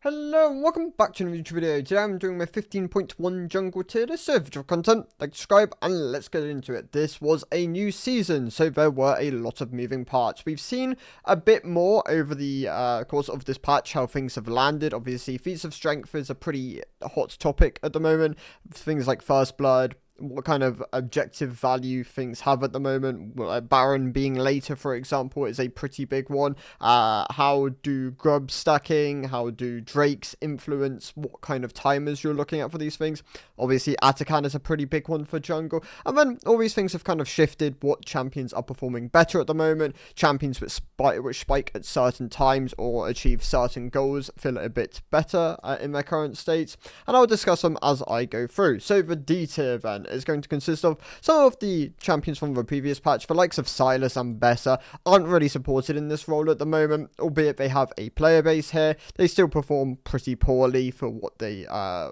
Hello and welcome back to another YouTube video. Today I'm doing my 15.1 jungle tier list. So if you have content, like, subscribe, and let's get into it. This was a new season, so there were a lot of moving parts. We've seen a bit more over the course of this patch, how things have landed. Obviously, feats of strength is a pretty hot topic at the moment. Things like First Blood, what kind of objective value things have at the moment. Baron being later, for example, is a pretty big one. How do grub stacking, how do drakes influence what kind of timers you're looking at for these things? Obviously, Atakan is a pretty big one for jungle. And then all these things have kind of shifted what champions are performing better at the moment. Champions which spike at certain times or achieve certain goals feel a bit better in their current states. And I'll discuss them as I go through. So the D tier then is going to consist of some of the champions from the previous patch. The likes of Silas and Bessa aren't really supported in this role at the moment, albeit they have a player base here. They still perform pretty poorly for what they are.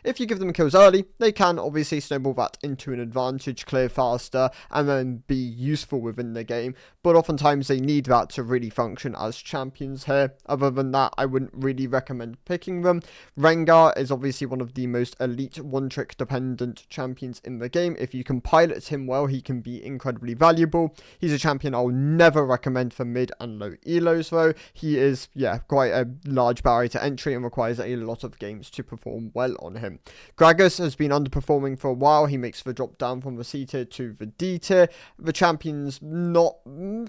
If you give them kills early, they can obviously snowball that into an advantage, clear faster, and then be useful within the game. But oftentimes they need that to really function as champions here. Other than that, I wouldn't really recommend picking them. Rengar is obviously one of the most elite one-trick dependent champions in the game. If you can pilot him well, he can be incredibly valuable. He's a champion I'll never recommend for mid and low elos though. He is, quite a large barrier to entry and requires a lot of games to perform well on him. Gragas has been underperforming for a while. He makes the drop down from the C tier to the D tier. The champion's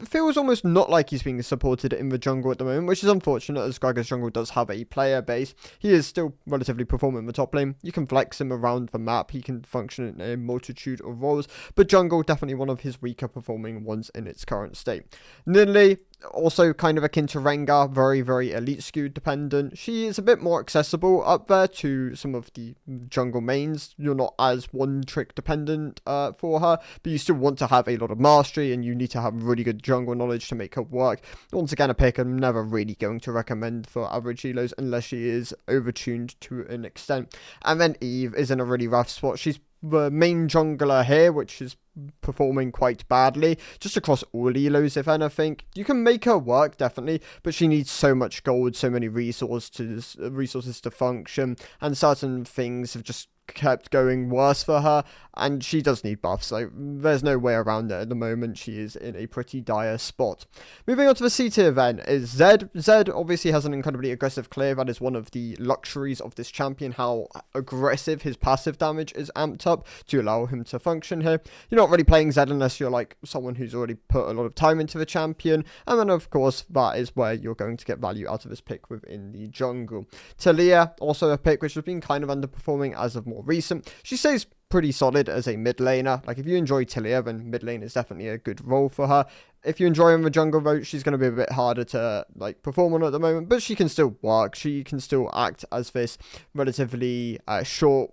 feels almost not like he's being supported in the jungle at the moment, which is unfortunate as Gragas jungle does have a player base. He is still relatively performing in the top lane. You can flex him around the map. He can function in a multitude of roles, but jungle definitely one of his weaker performing ones in its current state. Nidalee, also kind of akin to Rengar, very, very elite skewed dependent. She is a bit more accessible up there to some of the jungle mains. You're not as one trick dependent for her, but you still want to have a lot of mastery and you need to have really good jungle knowledge to make her work. Once again, a pick I'm never really going to recommend for average elos unless she is overtuned to an extent. And then Eve is in a really rough spot. She's the main jungler here, which is performing quite badly just across all elos. If anything, you can make her work definitely, but she needs so much gold, so many resources to function, and certain things have just kept going worse for her, and she does need buffs, so there's no way around it at the moment. She is in a pretty dire spot. Moving on to the C tier then is Zed. Zed obviously has an incredibly aggressive clear. That is one of the luxuries of this champion, how aggressive his passive damage is amped up to allow him to function here. You're not really playing Zed unless you're like someone who's already put a lot of time into the champion, and then of course that is where you're going to get value out of this pick within the jungle. Talia, also a pick which has been kind of underperforming as of more recent. She stays pretty solid as a mid laner. Like, if you enjoy Talia, then mid lane is definitely a good role for her. If you enjoy in the jungle though, she's going to be a bit harder to perform on at the moment, but she can still work. She can still act as this relatively short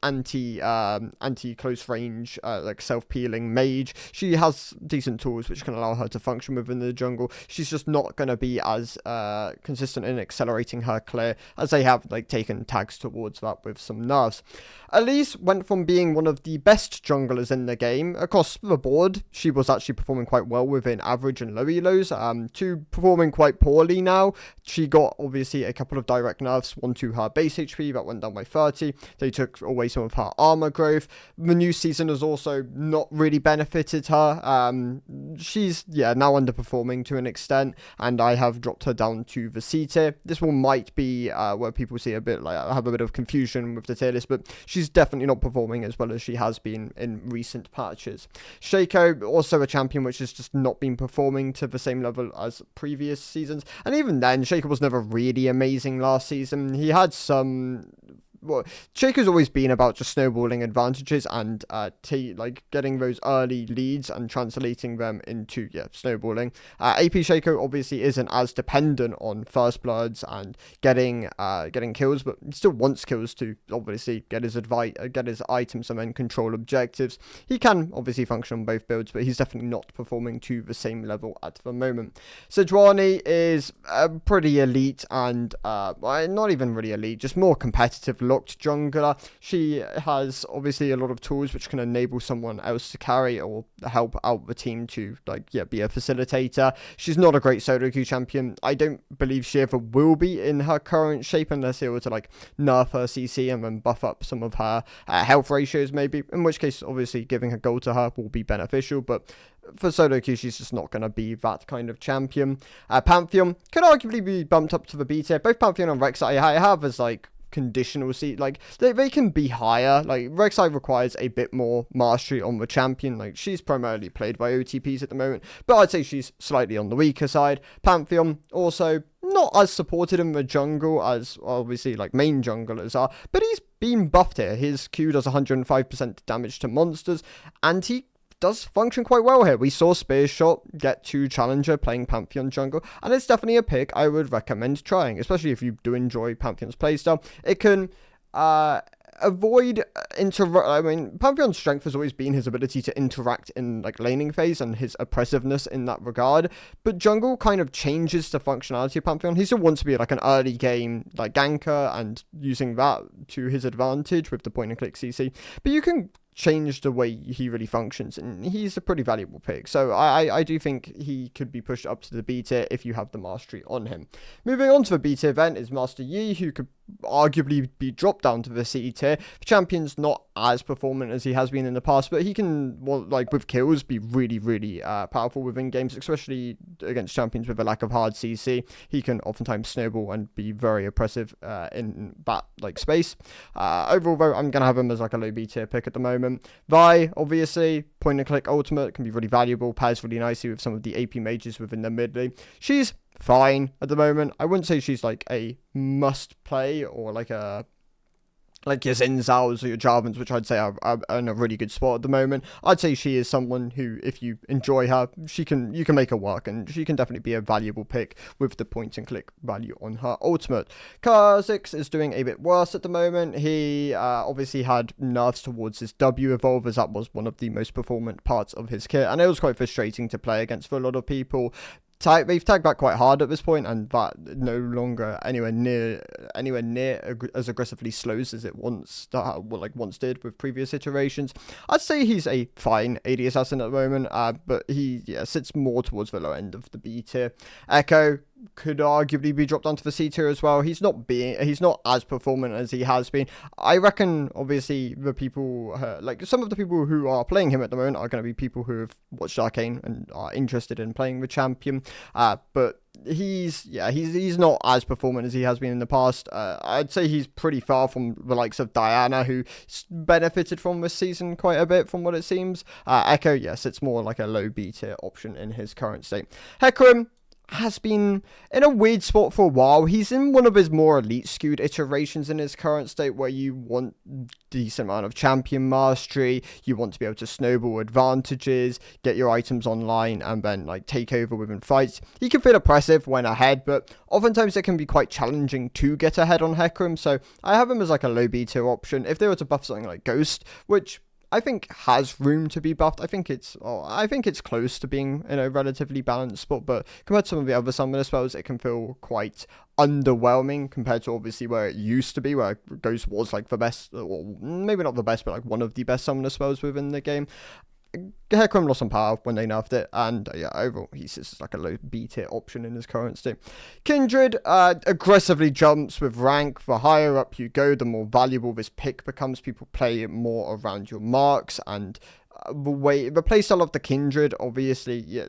anti close range self-peeling mage. She has decent tools which can allow her to function within the jungle. She's just not going to be as consistent in accelerating her clear, as they have taken tags towards that with some nerfs. Elise went from being one of the best junglers in the game across the board. She was actually performing quite well within average and low elos, to performing quite poorly now. She got obviously a couple of direct nerfs, one to her base HP that went down by 30. They took away some of her armor growth. The new season has also not really benefited her. She's now underperforming to an extent, and I have dropped her down to the C tier. This one might be where people see have a bit of confusion with the tier list, but she's definitely not performing as well as she has been in recent patches. Shaco, also a champion which has just not been performing to the same level as previous seasons, and even then Shaco was never really amazing last season. He had some Shaco's always been about just snowballing advantages and getting those early leads and translating them into snowballing. AP Shaco obviously isn't as dependent on first bloods and getting kills, but he still wants kills to obviously get his items and then control objectives. He can obviously function on both builds, but he's definitely not performing to the same level at the moment. Sejuani is pretty elite and not even really elite, just more competitive blocked jungler. She has obviously a lot of tools which can enable someone else to carry or help out the team to be a facilitator. She's not a great solo queue champion. I don't believe she ever will be in her current shape unless they were to nerf her CC and then buff up some of her health ratios maybe, in which case obviously giving a gold to her will be beneficial, but for solo queue, she's just not going to be that kind of champion. Pantheon could arguably be bumped up to the B tier. Both Pantheon and Rek'Sai I have as conditional seat. They can be higher. Rek'Sai requires a bit more mastery on the champion. She's primarily played by OTPs at the moment, but I'd say she's slightly on the weaker side. Pantheon also not as supported in the jungle as obviously main junglers are, but he's been buffed here. His Q does 105% damage to monsters, and he does function quite well here. We saw Spear Shot get to Challenger playing Pantheon jungle, and it's definitely a pick I would recommend trying, especially if you do enjoy Pantheon's playstyle. It can avoid Pantheon's strength has always been his ability to interact in laning phase and his oppressiveness in that regard, but jungle kind of changes the functionality of Pantheon. He still wants to be an early game ganker and using that to his advantage with the point and click CC, but you can change the way he really functions, and he's a pretty valuable pick. So I do think he could be pushed up to the B tier if you have the mastery on him. Moving on to the B tier event is Master Yi, who could arguably be dropped down to the C tier. The champion's not as performant as he has been in the past, but he can, with kills, be really, really powerful within games, especially against champions with a lack of hard CC. He can oftentimes snowball and be very oppressive in that space. Overall, though, I'm going to have him as a low B tier pick at the moment. Vi, obviously, point and click ultimate can be really valuable, pairs really nicely with some of the AP mages within the mid lane. She's fine at the moment. I wouldn't say she's a must play or your Zinzaos or your Jarvans, which I'd say are in a really good spot at the moment. I'd say she is someone who, if you enjoy her, you can make her work, and she can definitely be a valuable pick with the point and click value on her ultimate. Kha'Zix is doing a bit worse at the moment. He obviously had nerfs towards his W evolve, as that was one of the most performant parts of his kit, and it was quite frustrating to play against for a lot of people. They've tagged back quite hard at this point, and that no longer anywhere near as aggressively slows as it once did with previous iterations. I'd say he's a fine AD assassin at the moment, but he sits more towards the low end of the B tier. Echo could arguably be dropped onto the C tier as well. He's not as performant as he has been. I reckon obviously the people some of the people who are playing him at the moment are going to be people who have watched Arcane and are interested in playing the champion, but he's not as performant as he has been in the past. I'd say he's pretty far from the likes of Diana, who benefited from this season quite a bit from what it seems. Echo, yes, it's more like a low B tier option in his current state. Hecarim has been in a weird spot for a while. He's in one of his more elite skewed iterations in his current state, where you want decent amount of champion mastery, you want to be able to snowball advantages, get your items online, and then take over within fights. He can feel oppressive when ahead, but oftentimes it can be quite challenging to get ahead on Hecarim, so I have him as a low B tier option. If they were to buff something like Ghost, which I think has room to be buffed. I think it's close to being in a relatively balanced spot, but compared to some of the other summoner spells, it can feel quite underwhelming compared to obviously where it used to be, where Ghost was the best, or maybe not the best, but one of the best summoner spells within the game. Hecarim lost some power when they nerfed it, and overall he's just a low B tier option in his current state. Kindred aggressively jumps with rank. The higher up you go, the more valuable this pick becomes. People play more around your marks, and the playstyle of the Kindred obviously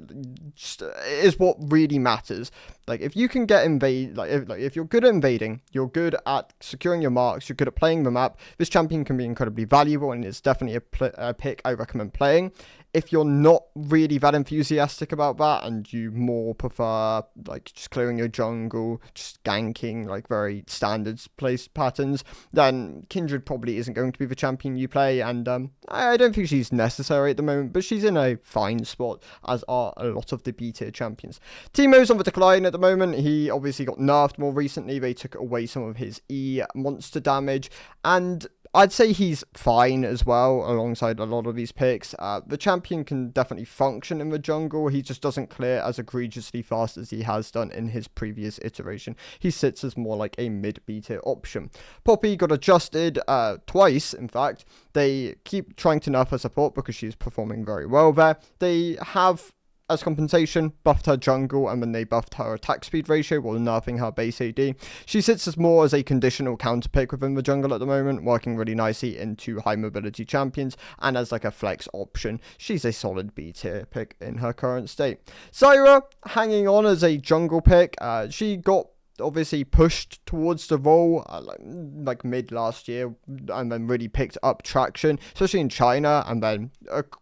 is what really matters. If you can get if you're good at invading, you're good at securing your marks, you're good at playing the map, this champion can be incredibly valuable, and it's definitely a pick I recommend playing. If you're not really that enthusiastic about that, and you more prefer just clearing your jungle, just ganking very standard place patterns, then Kindred probably isn't going to be the champion you play, and I don't think she's necessary at the moment, but she's in a fine spot, as are a lot of the B tier champions. Teemo's on the decline at the moment. He obviously got nerfed more recently. They took away some of his E monster damage, and I'd say he's fine as well, alongside a lot of these picks. The champion can definitely function in the jungle. He just doesn't clear as egregiously fast as he has done in his previous iteration. He sits as more like a mid-B tier option. Poppy got adjusted twice, in fact. They keep trying to nerf her support because she's performing very well there. They have, as compensation, buffed her jungle, and then they buffed her attack speed ratio while nerfing her base AD. She sits as more as a conditional counter pick within the jungle at the moment, working really nicely into high mobility champions, and as like a flex option, she's a solid B tier pick in her current state. Zyra, hanging on as a jungle pick. She got obviously pushed towards the role like mid last year, and then really picked up traction, especially in China, and then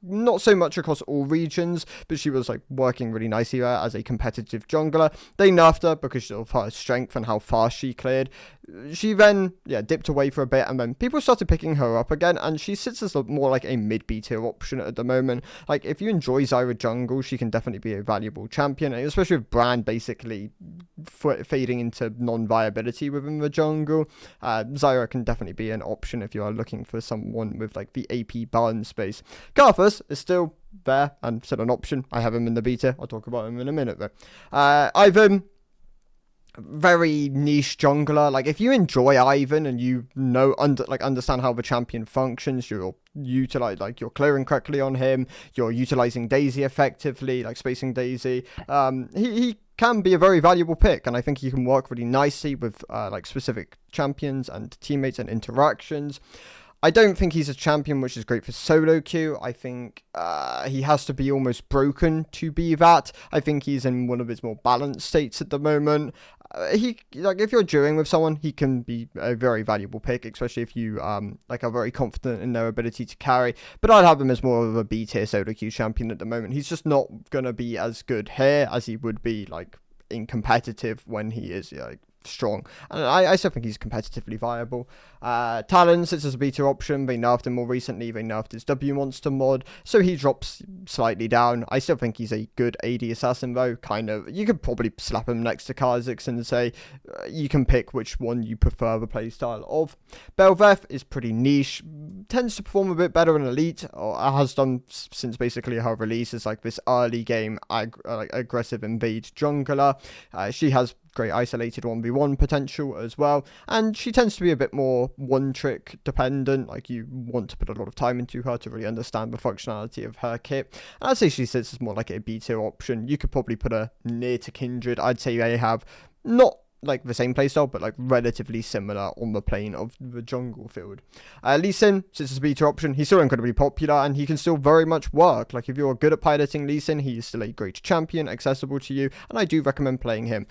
not so much across all regions, but she was like working really nicely there as a competitive jungler. They nerfed her because of her strength and how fast she cleared. She then dipped away for a bit, and then people started picking her up again, and she sits as more like a mid B tier option at the moment. Like, if you enjoy Zyra jungle, she can definitely be a valuable champion, especially with Brand basically fading into non-viability within the jungle. Zyra can definitely be an option if you are looking for someone with like the AP burn space. Karthus is still there and still an option. I have him in the beta. I'll talk about him in a minute though. Ivan, very niche jungler. Like, if you enjoy Ivan and you know understand how the champion functions, you're you're clearing correctly on him, you're utilizing Daisy effectively, like spacing Daisy, he can be a very valuable pick, and I think he can work really nicely with like specific champions and teammates and interactions. I don't think he's a champion which is great for solo queue. I think he has to be almost broken to be that. I think he's in one of his more balanced states at the moment. If you're dueling with someone, he can be a very valuable pick, especially if you are very confident in their ability to carry. But I'd have him as more of a B tier solo queue champion at the moment. He's just not gonna be as good here as he would be like in competitive when he is strong, and I still think he's competitively viable. Talon sits as a beta option. They nerfed him more recently. They nerfed his W monster mod, so he drops slightly down. I still think he's a good AD assassin though. You could probably slap him next to Kha'Zix and say you can pick which one you prefer the playstyle of. Bel'Veth is pretty niche, tends to perform a bit better in Elite, or has done since basically her release as like this early game aggressive invade jungler. She has great isolated 1v1 potential as well, and she tends to be a bit more one trick dependent. Like, you want to put a lot of time into her to really understand the functionality of her kit, and I'd say she sits as more like a B tier option. You could probably put her near to Kindred. I'd say they have not like the same playstyle, but like relatively similar on the plane of the jungle field. Lee Sin sits as a beta option. He's still incredibly popular, and he can still very much work. Like, if you're good at piloting Lee Sin, he is still a great champion, accessible to you, and I do recommend playing him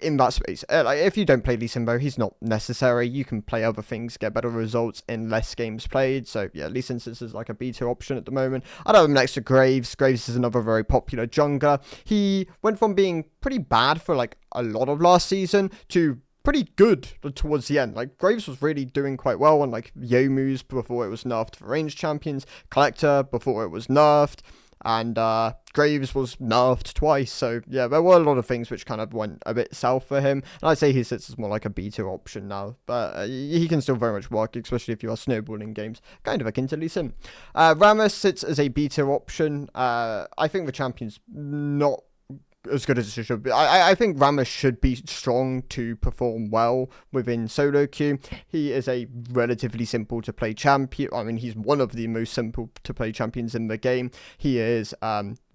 in that space. If you don't play Lee Sin though, he's not necessary. You can play other things, get better results in less games played. So yeah, Lee Sin sits as like a beta option at the moment. I'd have him next to Graves. Graves is another very popular jungler. He went from being pretty bad for like a lot of last season to pretty good towards the end. Like, Graves was really doing quite well on like Youmuu's before it was nerfed for ranged champions, Collector before it was nerfed, and Graves was nerfed twice. So yeah, there were a lot of things which kind of went a bit south for him, and I'd say he sits as more like a B2 option now, but he can still very much work, especially if you are snowballing games, kind of akin to Lee Sin. Rammus sits as a B2 option. I think the champion's not as good as it should be. I think Rammus should be strong to perform well within solo queue. He is a relatively simple to play champion. I mean, he's one of the most simple to play champions in the game. He is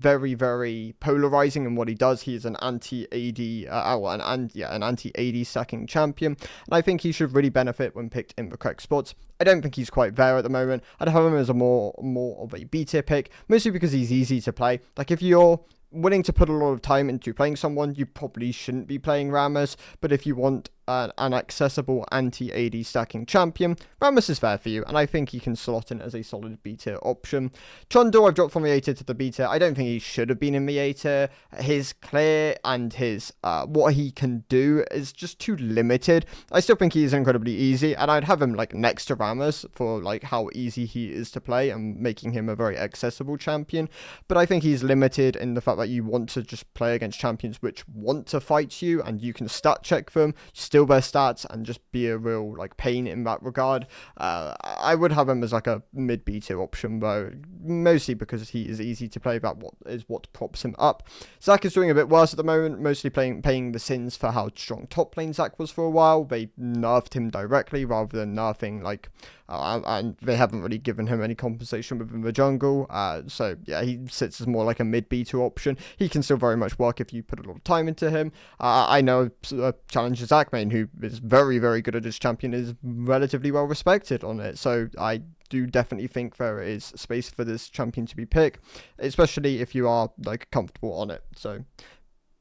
very, very polarizing in what he does. He is an anti-AD, an anti-AD stacking champion, and I think he should really benefit when picked in the correct spots. I don't think he's quite there at the moment. I'd have him as a more of a B tier pick, mostly because he's easy to play. Like, if you're willing to put a lot of time into playing someone, you probably shouldn't be playing Rammus, but if you want an accessible anti-AD stacking champion, Rammus is there for you, and I think he can slot in as a solid B tier option. Trundle, I've dropped from the A tier to the B tier. I don't think he should have been in the A tier. His clear and his what he can do is just too limited. I still think he is incredibly easy, and I'd have him like next to Rammus for like how easy he is to play and making him a very accessible champion. But I think he's limited in the fact that you want to just play against champions which want to fight you, and you can stat check them. steal their stats and just be a real like pain in that regard. I would have him as like a mid B tier option though, mostly because he is easy to play. That is what props him up. Zac is doing a bit worse at the moment, mostly paying the sins for how strong top lane Zac was for a while. They nerfed him directly rather than nerfing like, and they haven't really given him any compensation within the jungle. So yeah, he sits as more like a mid B2 option. He can still very much work if you put a lot of time into him. I know a challenger Zac main who is very, very good at his champion, is relatively well respected on it. So I do definitely think there is space for this champion to be picked, especially if you are like comfortable on it. So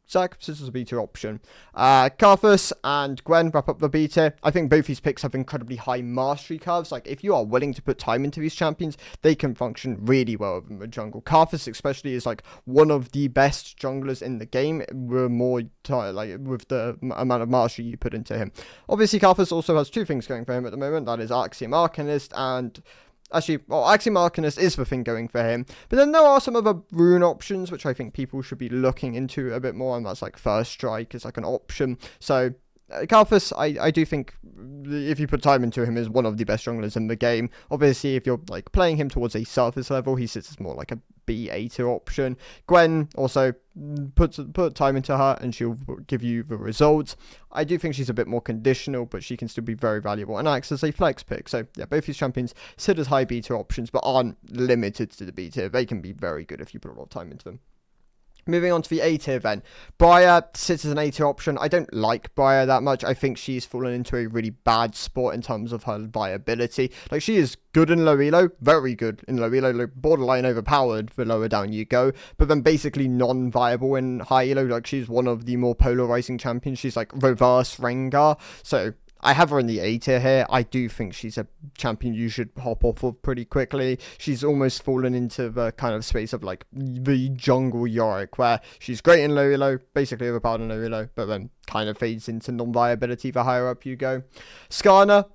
Zac sits as a B tier option. Karthus and Gwen wrap up the B tier. I think both these picks have incredibly high mastery curves. Like, if you are willing to put time into these champions, they can function really well in the jungle. Karthus especially is like one of the best junglers in the game. We're more like with the amount of mastery you put into him. Obviously, Karthus also has two things going for him at the moment. That is Axiom Arcanist and... Actually, well, Axiom Arcanist is the thing going for him. But then there are some other rune options, which I think people should be looking into a bit more. And that's like First Strike is like an option. So Karthus, I do think if you put time into him, is one of the best junglers in the game. Obviously, if you're like playing him towards a surface level, he sits as more like a B tier option. Gwen also put time into her and she'll give you the results. I do think she's a bit more conditional, but she can still be very valuable and acts as a flex pick. So yeah, both these champions sit as high B tier options, but aren't limited to the B tier. They can be very good if you put a lot of time into them. Moving on to the A tier then. Briar sits as an A tier option. I don't like Briar that much. I think she's fallen into a really bad spot in terms of her viability. Like, she is good in low elo, very good in low elo, borderline overpowered the lower down you go, but then basically non-viable in high elo. Like, she's one of the more polarizing champions. She's like reverse Rengar. So I have her in the A tier here. I do think she's a champion you should hop off of pretty quickly. She's almost fallen into the kind of space of like the jungle Yorick, where she's great in low elo, basically overpowered in low elo, but then kind of fades into non-viability the higher up you go. Skarner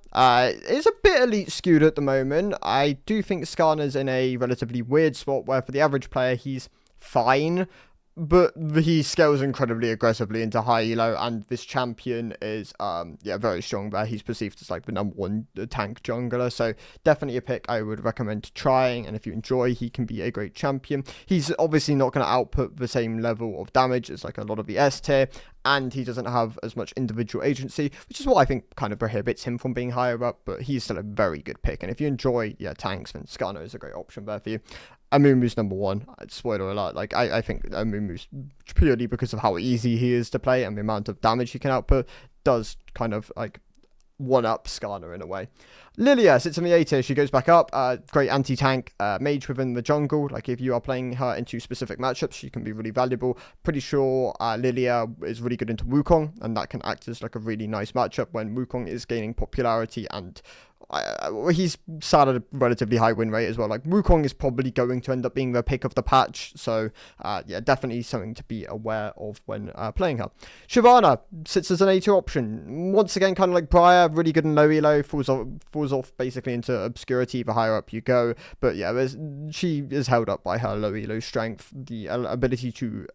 is a bit elite skewed at the moment. I do think Skarner's in a relatively weird spot where for the average player he's fine, but he scales incredibly aggressively into high elo, and this champion is very strong there. He's perceived as like the number one tank jungler, so definitely a pick I would recommend trying, and if you enjoy, he can be a great champion. He's obviously not going to output the same level of damage as like a lot of the S tier, and he doesn't have as much individual agency, which is what I think kind of prohibits him from being higher up, but he's still a very good pick, and if you enjoy tanks, then Skarner is a great option there for you. Amumu's number one. Spoiler alert. Like, I think Amumu's, purely because of how easy he is to play and the amount of damage he can output, does kind of like one up Skarner in a way. Lilia sits in the A tier. She goes back up. Great anti-tank mage within the jungle. Like, if you are playing her into specific matchups, she can be really valuable. Pretty sure Lilia is really good into Wukong, and that can act as like a really nice matchup when Wukong is gaining popularity, and he's sat at a relatively high win rate as well. Like, Wukong is probably going to end up being the pick of the patch, so definitely something to be aware of when playing her. Shyvana sits as an A2 option. Once again, kind of like Briar, really good in low elo, falls off basically into obscurity the higher up you go, but she is held up by her low elo strength, the ability to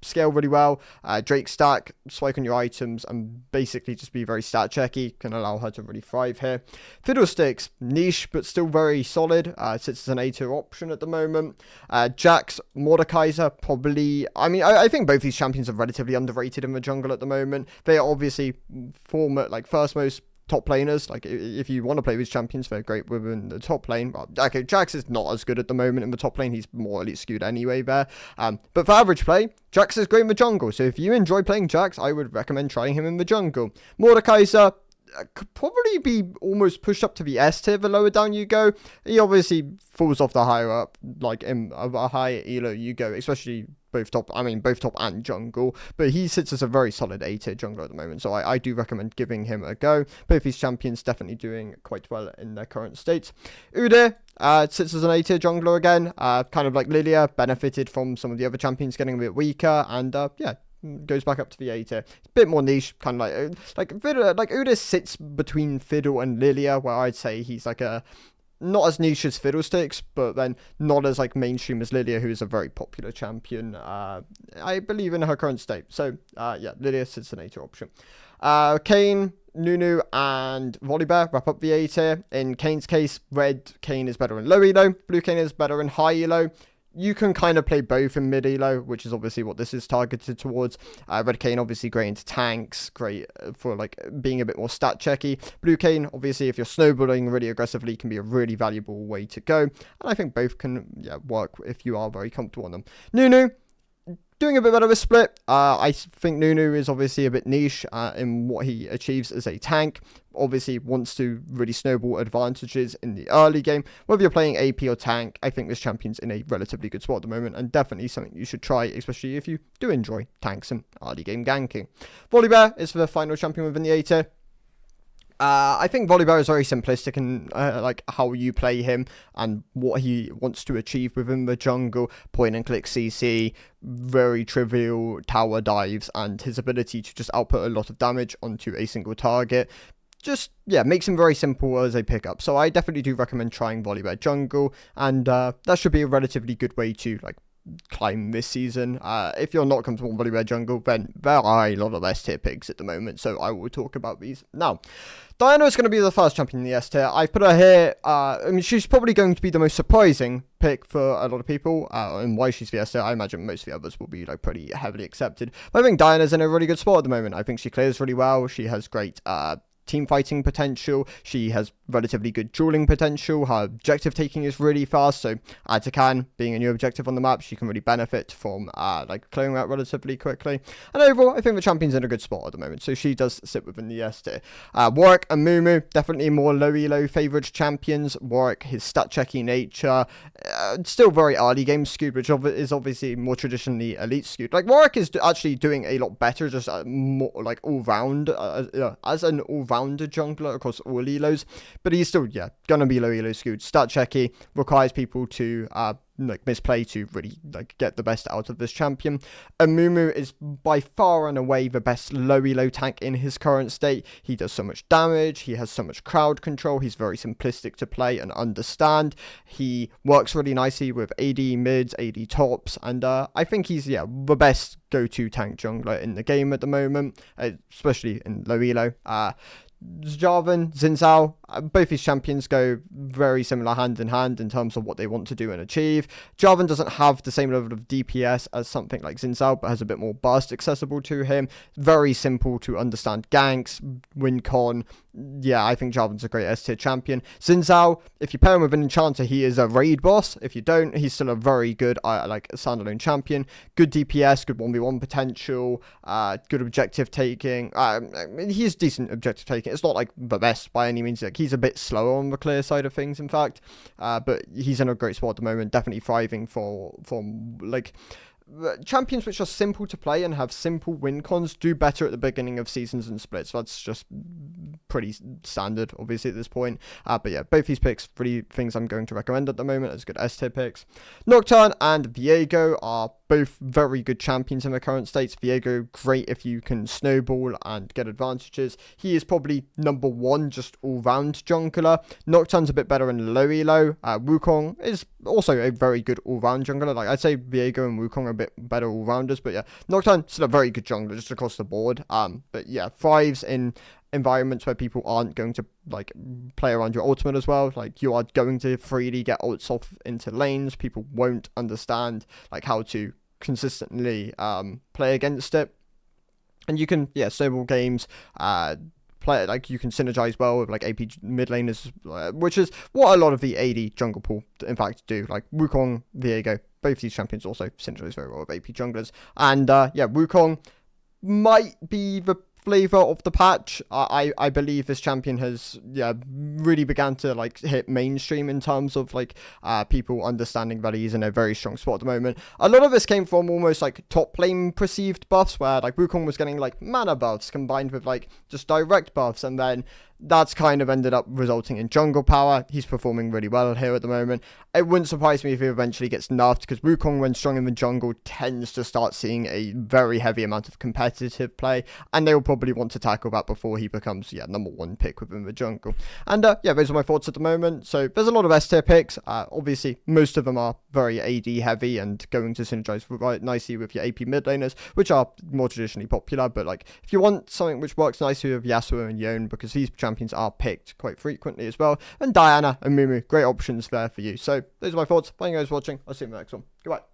scale really well. Drake stack, swipe on your items, and basically just be very stat checky, can allow her to really thrive here. Fiddlesticks, niche but still very solid, sits as an A tier option at the moment. Jax, Mordekaiser, probably, I think both these champions are relatively underrated in the jungle at the moment. They are obviously former, like, first most top laners. Like, if you want to play with champions, they're great within the top lane. Well, okay, Jax is not as good at the moment in the top lane. He's more elite skewed anyway there. But for average play, Jax is great in the jungle. So if you enjoy playing Jax, I would recommend trying him in the jungle. Mordekaiser could probably be almost pushed up to the S tier the lower down you go. He obviously falls off the higher up, like in a higher elo you go, especially both top and jungle, but he sits as a very solid A tier jungler at the moment, so I do recommend giving him a go. Both these champions definitely doing quite well in their current state. Udyr sits as an A tier jungler again, kind of like Lilia, benefited from some of the other champions getting a bit weaker, and goes back up to the A tier. It's a bit more niche, kind of like Udyr sits between Fiddle and Lilia, where I'd say he's like a not as niche as Fiddlesticks, but then not as like mainstream as Lilia, who is a very popular champion, I believe, in her current state. So yeah, Lilia Cincinnati option. Kane, Nunu, and Volibear wrap up the A tier. In Kane's case, red Kane is better in low elo, blue Kane is better in high elo. You can kind of play both in mid elo, which is obviously what this is targeted towards. Red Kane obviously great into tanks, great for like being a bit more stat checky. Blue Kane, obviously, if you're snowballing really aggressively, can be a really valuable way to go. And I think both can work if you are very comfortable on them. Nunu, doing a bit better of a split. I think Nunu is obviously a bit niche in what he achieves as a tank. Obviously wants to really snowball advantages in the early game. Whether you're playing AP or tank, I think this champion's in a relatively good spot at the moment, and definitely something you should try, especially if you do enjoy tanks and early game ganking. Volibear is the final champion within the A tier. I think Volibear is very simplistic in like how you play him and what he wants to achieve within the jungle. Point and click CC, very trivial tower dives, and his ability to just output a lot of damage onto a single target. Just, yeah, makes him very simple as a pickup. So I definitely do recommend trying Volibear jungle, and that should be a relatively good way to like climb this season. If you're not comfortable with Volibear jungle, then there are a lot of S tier picks at the moment, so I will talk about these now. Diana is going to be the first champion in the S tier. I've put her here. I mean, she's probably going to be the most surprising pick for a lot of people, and why she's the S tier. I imagine most of the others will be like pretty heavily accepted. But I think Diana's in a really good spot at the moment. I think she clears really well. She has great team fighting potential. She has relatively good dueling potential. Her objective taking is really fast, so Atakan being a new objective on the map, she can really benefit from like clearing that relatively quickly. And overall, I think the champion's in a good spot at the moment, so she does sit within the S tier. Warwick and Mumu, definitely more low elo favoured champions. Warwick, his stat checky nature, still very early game skewed, which is obviously more traditionally elite skewed. Like Warwick is actually doing a lot better, just more like all round as an all rounder jungler across all elos, but he's still gonna be low elo skewed. Stat checky, requires people to like misplay to really like get the best out of this champion. Amumu is by far and away the best low elo tank in his current state. He does so much damage, he has so much crowd control, he's very simplistic to play and understand. He works really nicely with AD mids, AD tops, and I think he's the best go-to tank jungler in the game at the moment, especially in low elo. Jarvan, Xin Zhao, both these champions go very similar hand in hand in terms of what they want to do and achieve. Jarvan doesn't have the same level of DPS as something like Xin Zhao, but has a bit more burst accessible to him. Very simple to understand ganks, win con. Yeah, I think Jarvan's a great S tier champion. Xin Zhao, if you pair him with an enchanter, he is a raid boss. If you don't, he's still a very good like standalone champion. Good DPS, good 1v1 potential, good objective taking. He's decent objective taking. It's not like the best by any means. Like he's a bit slower on the clear side of things, in fact. But he's in a great spot at the moment. Definitely thriving for like champions which are simple to play and have simple win cons do better at the beginning of seasons and splits. That's just pretty standard, obviously, at this point. But yeah, both these picks, really things I'm going to recommend at the moment as good S tier picks. Nocturne and Viego are both very good champions in their current states. Viego, great if you can snowball and get advantages. He is probably number one just all-round jungler. Nocturne's a bit better in low elo. Wukong is also a very good all-round jungler. Like I'd say Viego and Wukong are a bit better all-rounders, but yeah, Nocturne still a very good jungler just across the board. But yeah, thrives in environments where people aren't going to like play around your ultimate as well. Like you are going to freely get ults off into lanes. People won't understand like how to consistently play against it, and you can snowball games, play like you can synergize well with like AP mid laners, which is what a lot of the AD jungle pool in fact do. Like Wukong, Viego, both these champions also synergize very well with AP junglers, and Wukong might be the flavor of the patch. I believe this champion has really began to like hit mainstream in terms of like people understanding that he's in a very strong spot at the moment. A lot of this came from almost like top lane perceived buffs, where like Wukong was getting like mana buffs combined with like just direct buffs, and then that's kind of ended up resulting in jungle power. He's performing really well here at the moment. It wouldn't surprise me if he eventually gets nerfed, because Wukong, when strong in the jungle, tends to start seeing a very heavy amount of competitive play, and they will probably want to tackle that before he becomes, number 1 pick within the jungle. And those are my thoughts at the moment. So there's a lot of S tier picks. Obviously, most of them are very AD heavy and going to synergize right nicely with your AP mid laners, which are more traditionally popular. But like, if you want something which works nicely with Yasuo and Yone, because these champions are picked quite frequently as well, and Diana and Mumu, great options there for you. So those are my thoughts. Thank you guys for watching. I'll see you in the next one. Goodbye.